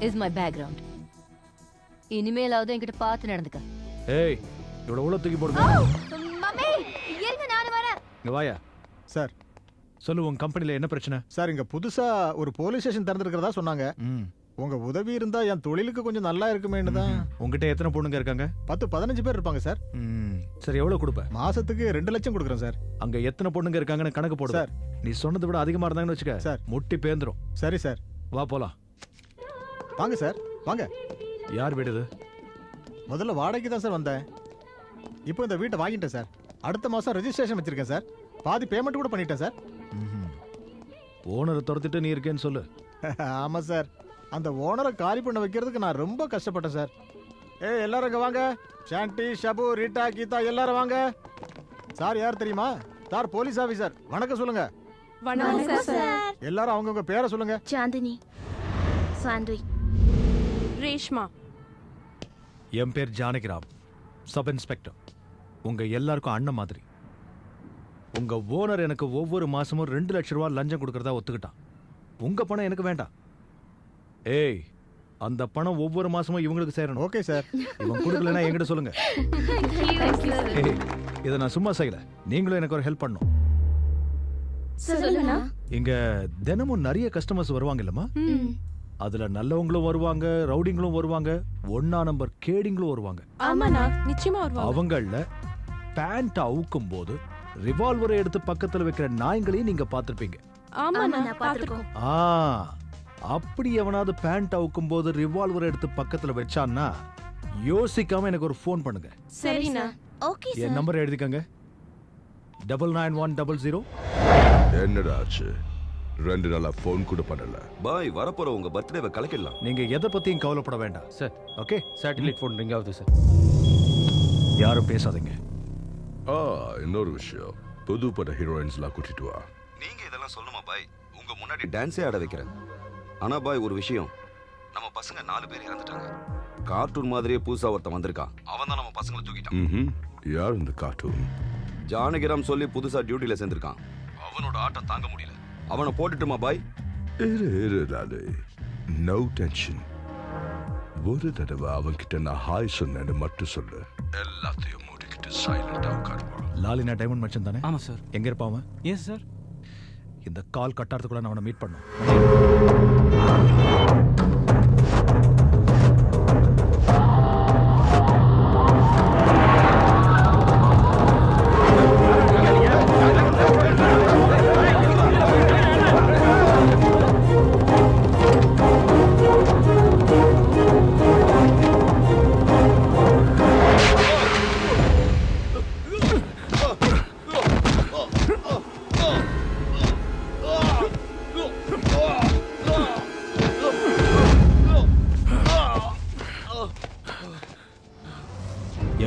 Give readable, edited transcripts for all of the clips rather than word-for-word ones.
Is my background. இனிமேலாவது என்கிட்ட பார்த்து நடந்துக்க. ஏய், இவ்வளவு உள்ள தூக்கி போடுங்க. மம்மி, இருங்க நான் வரேன். இங்க வாயா. சார் சொல்லு, உங்க கம்பெனில என்ன பிரச்சனை? சார் இங்க புதுசா ஒரு போலீஸ் ஸ்டேஷன் திறந்திருக்கிறதா சொன்னாங்க. உங்க உதவி இருந்தா என் தொழிலுக்கு கொஞ்சம் நல்லா இருக்குமேன்னு தான். உங்ககிட்ட எத்தனை பொண்ணுங்க இருக்காங்க? 10-15 பேர் இருப்பாங்க சார். சரி, எவ்வளவு கொடுப்ப? மாசத்துக்கு 2 லட்சம் கொடுக்குறேன் சார். அங்க எத்தனை பொண்ணுங்க இருக்காங்கன்னு கணக்கு போடு சார். நீ சொன்னதை விட அதிகமா இருந்தாங்கன்னு வச்சுக்க சார், முட்டி பேந்துரும். சரி சார், வா போலாம். வாங்க சார் வாங்க. யார் வீடு இது? முதல்ல வாடகைக்கு தான் சார் வந்தேன். இப்போ இந்த வீட்டை வாங்கிட்டேன் சார். அடுத்த மாசம் ரெஜிஸ்ட்ரேஷன் வச்சிருக்கேன் சார். பாதி பேமெண்ட் கூட பண்ணிட்டேன் சார். ஓனரை துரத்திட்டு நீ இருக்கேன்னு சொல்லு. ஆமா சார், அந்த ஓனரை காலி பண்ண வைக்கிறதுக்கு நான் ரொம்ப கஷ்டப்பட்டேன் சார். எல்லாரும் இங்க வாங்க. சாண்டி, ஷபு, ரீட்டா, கீதா எல்லாரும் வாங்க. சார் யார் தெரியுமா? Sir police officer. வணக்கம் சொல்லுங்க. வணக்கம் சார். எல்லாரும் அவங்கவுங்க பேரை சொல்லுங்க. சாந்தினி, சாண்டி, ரேஷ்மா. என் பேர் ஜானகிராம், சப் இன்ஸ்பெக்டர். உங்க எல்லாருக்கும் அண்ணன் மாதிரி. உங்க ஓனர் எனக்கு ஒவ்வொரு மாசமும் 2 லட்சம் ரூபாய் லஞ்சம் கொடுக்கறதா ஒத்துக்கிட்டான். உங்க பணம் எனக்கு வேண்டாம். ஏய், அந்த பணம் ஒவ்வொரு மாசமும் இவங்களுக்கு சேரணும். Okay sir. இவன் கொடுக்கலன்னா என்கிட்ட சொல்லுங்க. ஏய், இதை நான் சும்மா செய்யல, நீங்களும் எனக்கு ஒரு ஹெல்ப் பண்ணணும். இங்க தினமும் நிறைய கஸ்டமர்ஸ் வருவாங்க இல்லம்மா? அதுல நல்லவங்களும் வருவாங்க, ரவுடிங்களும் வருவாங்க, 1ஆம் நம்பர் கேடிங்களும் வருவாங்க. ஆமாண்ணா, நிச்சயமா வருவாங்க. அவங்கள பேண்ட் அவுக்கும் போது ரிவால்வரை எடுத்து பக்கத்துல வைக்கிற நாய்களையும் நீங்க பாத்திருப்பீங்க. ஆமாண்ணா, பாத்துறோம். அப்படி எவனாவது பேண்ட் அவுக்கும் போது ரிவால்வரை எடுத்து பக்கத்துல வச்சான்னா யோசிக்காம எனக்கு ஒரு ஃபோன் பண்ணுங்க. சரிண்ணா. Okay sir. என் நம்பர் எழுதிக்கங்க. 991000. என்னடா ஆச்சு? 2 நாளா ஃபோன் கூட பண்ணல. பாய், வரப்போற உங்க பர்த்டேவை கலக்கிடலாம். நீங்க எதை பத்தியும் கவலைப்பட வேண்டாம் sir. Okay? Satellite phone ring ஆகுது சார். யாரும் பேசாதீங்க. இன்னொரு விஷயம், புது பட ஹீரோயின்ஸ்லாம் கூட்டிட்டு வா. நீங்க இதெல்லாம் சொல்லுமா பாய்? உங்க முன்னாடி டான்ஸே ஆட வைக்கிறேன். ஆனா பாய், ஒரு விஷயம், நம்ம பசங்க 4 பேர் இறந்துட்டாங்க. கார்ட்டூன் மாதிரியே புதுசா ஒருத்தன் வந்திருக்கான். அவன் தான் நம்ம பசங்களை தூக்கிட்டான். யார் இந்த கார்ட்டூன்? ஜானகிராம் சொல்லி புதுசா டியூட்டில சேர்ந்திருக்கான். அவனோட ஆட்டம் தாங்க முடியல. அவனை போட்டுட்டுமா பாய்? இரு லாலே, நோ டென்ஷன். ஒரு தடவை அவன்கிட்ட நான் ஹாய் சொன்னேன்னு மட்டும் சொல்லு. எல்லாத்தையும் மூடிக்கிட்டு சைலண்டா உட்காருவான். லாலினா டைமண்ட் மச்சன் தானே? ஆமா சார். எங்க இருப்பான் அவன்? Yes sir. இந்த கால் கட்டாரத்துக்குள்ள நான் அவனை மீட் பண்ணோம்.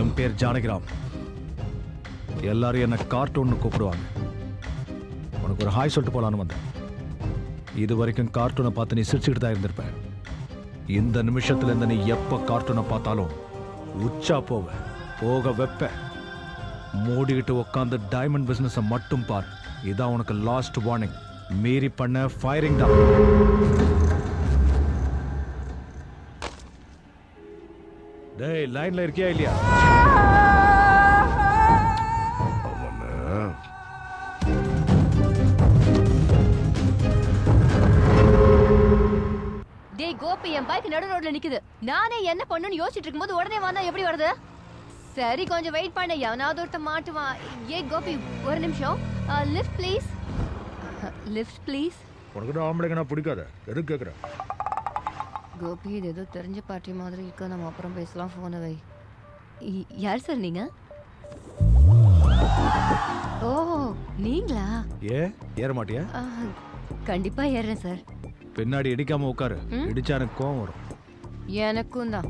என் பேர் ஜானகிராம். எல்லாரும் என்ன கார்ட்டூன் கூப்பிடுவாங்க. உனக்கு ஒரு ஹாய் சொல்லிட்டு போலான்னு வந்தேன். இது வரைக்கும் கார்ட்டூனை பார்த்து நீ சிரிச்சுக்கிட்டு தான் இருந்திருப்ப. இந்த நிமிஷத்துல இருந்து நீ எப்ப கார்ட்டூனை பார்த்தாலும் உச்சா போக வெப்ப. மூடிக்கிட்டு உட்காந்து டைமண்ட் பிசினஸ் மட்டும் பார். இதான் உனக்கு லாஸ்ட் வார்னிங். மீறி பண்ண ஃபயரிங் தான். டேய், லைன்ல இருக்கியா இல்லையா? டேய் கோபி, என் பைக் நடு ரோட்ல நிக்குது. நானே என்ன பண்ணணும்னு யோசிச்சுட்டு இருக்கும்போது உடனே வந்தா எப்படி வருது? சரி, கொஞ்சம் வெயிட் பண்ண, எவனாவது ஒருத்த மாட்டுவான். கோபி, ஒரு நிமிஷம். Lift please. Lift please. உனக்கு தான் ஆம்பளைங்கனா பிடிக்காத, எதுக்கு கேக்குற? கோபி, இது ஏதோ தெரிஞ்ச பார்ட்டி மாதிரி இருக்கு. நம்ம அப்புறம் பேசலாம். போனை வை. யார் சார் நீங்க? ஓ, நீங்களா? ஏற மாட்டியா? கண்டிப்பா ஏறேன் சார். பின்னாடி இடிக்காம உட்காரு. இடிச்சா எனக்கு கோவம் வரும். எனக்கும் தான்.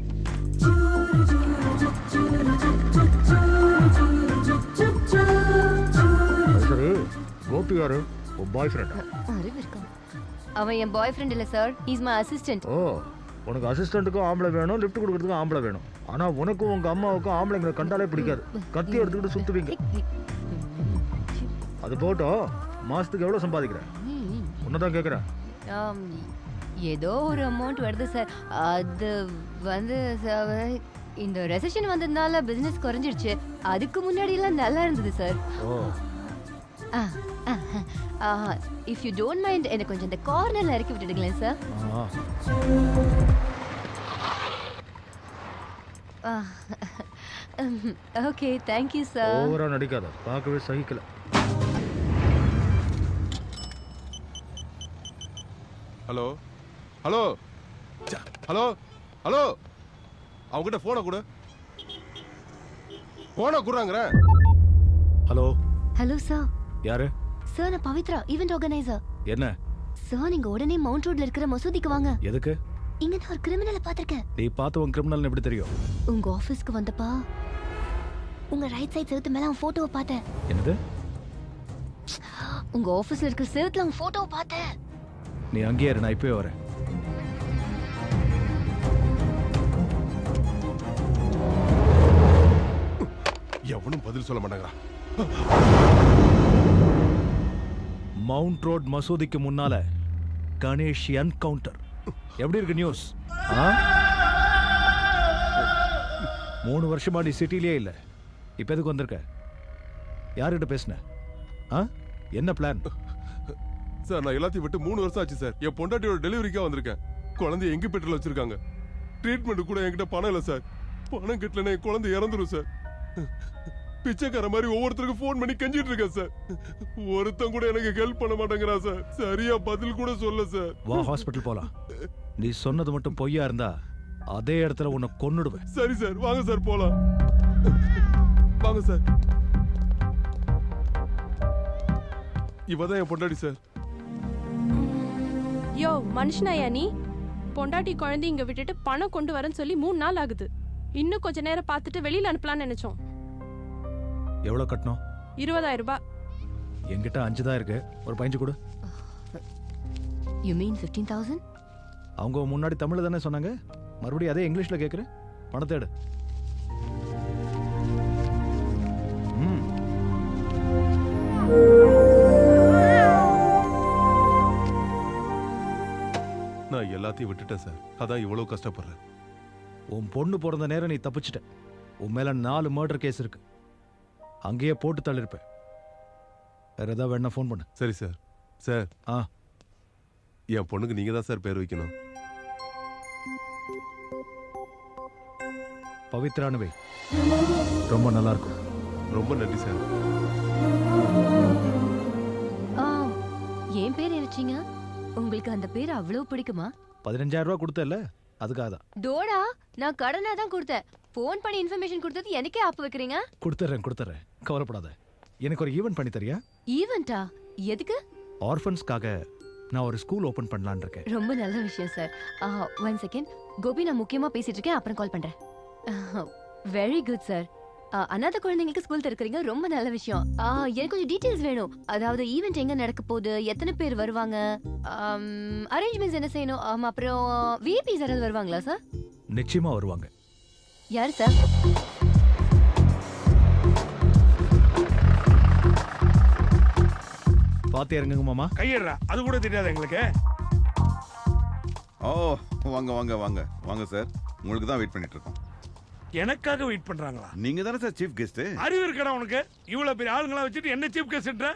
சரி, கோபி யாரு? உன் பாய் ஃப்ரெண்ட்? அறிவு இருக்கா? அவன் என் பாய் ஃப்ரெண்ட் இல்ல சார், ஹீஸ் மை அசிஸ்டன்ட். ஓ, உனக்கு அசிஸ்டன்ட்டுக்கும் ஆம்பளை வேணும், லிஃப்ட் கொடுக்கறதுக்கும் ஆம்பளை வேணும். ஆனா உனக்கும் உங்க அம்மாவுக்கும் ஆம்பளைங்களை கண்டாலே பிடிக்காது. கத்தி எடுத்துக்கிட்டு சுத்துவீங்க. அது போட்டோம், மாசத்துக்கு எவ்வளவு சம்பாதிக்கிற? உன்னதான் கேக்குறேன். ஏதோ ஒரு அமௌண்ட் வருது சார். அது வந்து இந்த ரெசெஷன் வந்ததுனால பிசினஸ் குறைஞ்சிருச்சு. அதுக்கு முன்னாடி எல்லாம் நல்லா இருந்தது sir. If you don't mind எனக்கு கொஞ்சம் இந்த கார்னர்ல இறக்கி விட்டுடுங்களேன் சார். Okay, thank you sir. ஓவரா நடிக்காத, பார்க்கவே சகிக்கல. ஹலோ ஹலோ ஹலோ ஹலோ, அவங்ககிட்ட போனை கொடு. போனை கொடுறாங்கிறேன். Hello hello sir. யாரு? சார், நான் பவித்ரா, ஈவென்ட் ஆர்கனைசர். என்ன சார், நீங்க உடனே மவுண்ட் ரோட்ல இருக்கிற மசூதிக்கு வாங்க. எதுக்கு? இங்க நான் ஒரு கிரிமினலை பாத்திருக்கேன். நீ பார்த்து உன் கிரிமினல் எப்படி தெரியும்? உங்க ஆபீஸ்க்கு வந்தப்பா உங்க ரைட் சைடு செவுத்து மேல அவன் போட்டோவை பார்த்தேன். என்னது? உங்க ஆபீஸ்ல இருக்கிற செவுத்துல அவன் போட்டோவை பார்த்தேன். நீ அங்கேயே இரு, நான் இப்பவே வரேன். எவனும் பதில் சொல்ல மாட்டாங்களா? மவுண்ட் ரோட் மசூதிக்கு முன்னால கணேஷ் என்கவுண்டர். எப்படி இருக்கு நியூஸ்? 3 வருஷமா நீ சிட்டிலேயே இல்ல, இப்ப எதுக்கு வந்திருக்க? யார்கிட்ட பேசுன? என்ன பிளான்? சார், நான் எல்லாத்தையும் விட்டு 3 வருஷம் ஆச்சு சார். என் பொண்டாட்டியோட டெலிவரிக்காக வந்திருக்கேன். குழந்தைய எங்க பெட்ரோல் வச்சிருக்காங்க. ட்ரீட்மெண்ட் கூட என்கிட்ட பணம் இல்லை சார். பணம் கட்டலன்னா என் குழந்தை இறந்துரும் சார். பிச்சைக்கார மாதிரி ஒவ்வொருத்தருக்கும் ஃபோன் பண்ணி கெஞ்சிட்டு இருக்கேன் சார். ஒருத்தன் கூட எனக்கு ஹெல்ப் பண்ண மாட்டேங்கிறா சார். சரியா பதில் கூட சொல்ல சார். வா, ஹாஸ்பிட்டல் போலாம். நீ சொன்னது மட்டும் பொய்யா இருந்தா அதே இடத்துல உன்னை கொன்னுடுவேன். சரி சார், வாங்க சார் போலாம். வாங்க சார். இவதான் என் பொண்டாட்டி சார். யோ மனுஷனாயா நீ? பொண்டாட்டி குழந்தை இங்க விட்டுட்டு பணம் கொண்டு வரேன்னு சொல்லி 3 நாள் ஆகுது. இன்னும் கொஞ்ச நேரம் பார்த்துட்டு வெளியில அனுப்பலாம்னு நினைச்சோம். எவ்வளவு கட்டணும்? 20,000 ரூபாய். என்கிட்ட 5 தான் இருக்கு, ஒரு 15 கொடு. You mean 15,000? அவங்க முன்னாடி தமிழ்ல தானே சொன்னாங்க, மறுபடியும் அதே இங்கிலீஷ்ல கேக்குற. பணத்தை எடு. நான் எல்லாத்தையும் விட்டுட்டேன் சார். அதான் இவ்வளவு கஷ்டப்படுறேன். உன் பொண்ணு பிறந்த நேரம் நீ தப்பிச்சிட்ட. உன் மேல 4 மர்டர் கேஸ் இருக்கு. அங்கேயே போட்டு தள்ளிருப்பேன். வேற ஏதாவது வேணா ஃபோன் பண்ணு. சரி சார். சார், என் பொண்ணுக்கு நீங்க தான் சார் பேர் வைக்கணும். பவித்ரான்னு வை. ரொம்ப நல்லா இருக்கும். ரொம்ப நன்றி சார். என் பேர் நினைச்சீங்க? உங்களுக்கு அந்த பேர் அவ்வளவு பிடிக்குமா? 15,000 ரூபாய் கொடுத்தல, அதுக்காக தான். டோடா, நான் கடனா தான் கொடுத்தேன். ஃபோன் பண்ணி இன்ஃபர்மேஷன் கொடுத்தது எனக்கே ஆப்பு வைக்கிறீங்க. கொடுத்துறேன், கவலைப்படாத. எனக்கு ஒரு ஈவென்ட் பண்ணி தரியா? ஈவென்ட்டா? எதுக்கு? ஆர்ஃபன்ஸ்க்காக நான் ஒரு ஸ்கூல் ஓபன் பண்ணலாம்னு இருக்கேன். ரொம்ப நல்ல விஷயம் சார். 1 செகண்ட் கோபி, நான் முக்கியமா பேசிட்டு இருக்கேன், அப்புறம் கால் பண்றேன். Very good sir. அனாதை குழந்தைங்களுக்கு ஸ்கூல் திறக்கிறீங்க, ரொம்ப நல்ல விஷயம். எனக்கு கொஞ்சம் டீடைல்ஸ் வேணும். அதாவது ஈவென்ட் எங்க நடக்க போகுது, எத்தனை பேர் வருவாங்க, அரேஞ்ச்மெண்ட்ஸ் என்ன செய்யணும், அப்புறம் விஐபிஸ் யாராவது வருவாங்களா சார்? நிச்சயமா வருவாங்க. யார் சார்? பாத்து இறங்குங்க மாமா. கையெடுறா, அது கூட தெரியாது எங்களுக்கு. ஓ, வாங்க வாங்க வாங்க வாங்க சார். உங்களுக்கு தான் வெயிட் பண்ணிட்டு இருக்கோம். எனக்காக வெயிட் பண்றாங்களா? நீங்க தானே சார் சீஃப் கெஸ்ட். அறிவு இருக்கடா உனக்கு? இவ்வளவு பெரிய ஆளுங்களா வச்சுட்டு என்ன சீஃப் கெஸ்ட்ன்ற?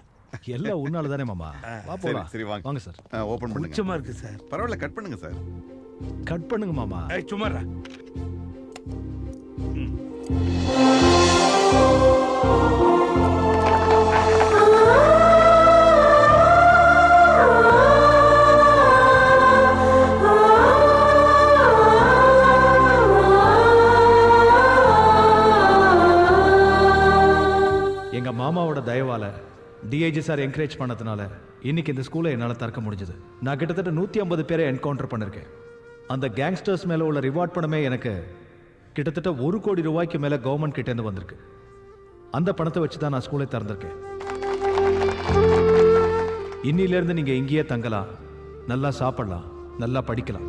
எல்லாம் உன்னால தானே மாமா. வா போலாம். சரி வாங்க. வாங்க சார். ஓபன் பண்ணுங்க. நிச்சயமா இருக்கு சார். பரவாயில்ல, கட் பண்ணுங்க சார். கட் பண்ணுங்க மாமா. சும்மாடா. எங்க மாமாவோட தயவால டிஐஜி சார் என்கரேஜ் பண்ணதுனால இன்னைக்கு இந்த ஸ்கூலை என்னால் திறக்க முடிஞ்சது. நான் கிட்டத்தட்ட 150 பேரை என்கவுண்டர் பண்ணிருக்கேன். அந்த கேங்ஸ்டர்ஸ் மேல உள்ள ரிவார்ட் பணமே எனக்கு கிட்டத்தட்ட 1 கோடி ரூபாய்க்கு மேல கவர்மெண்ட் கிட்ட இருந்து வந்திருக்கு. அந்த பணத்தை வச்சு தான் நான் ஸ்கூலை திறந்திருக்கேன். இன்னில இருந்து நீங்க இங்கேயே தங்கலாம், நல்லா சாப்பிடலாம், நல்லா படிக்கலாம்.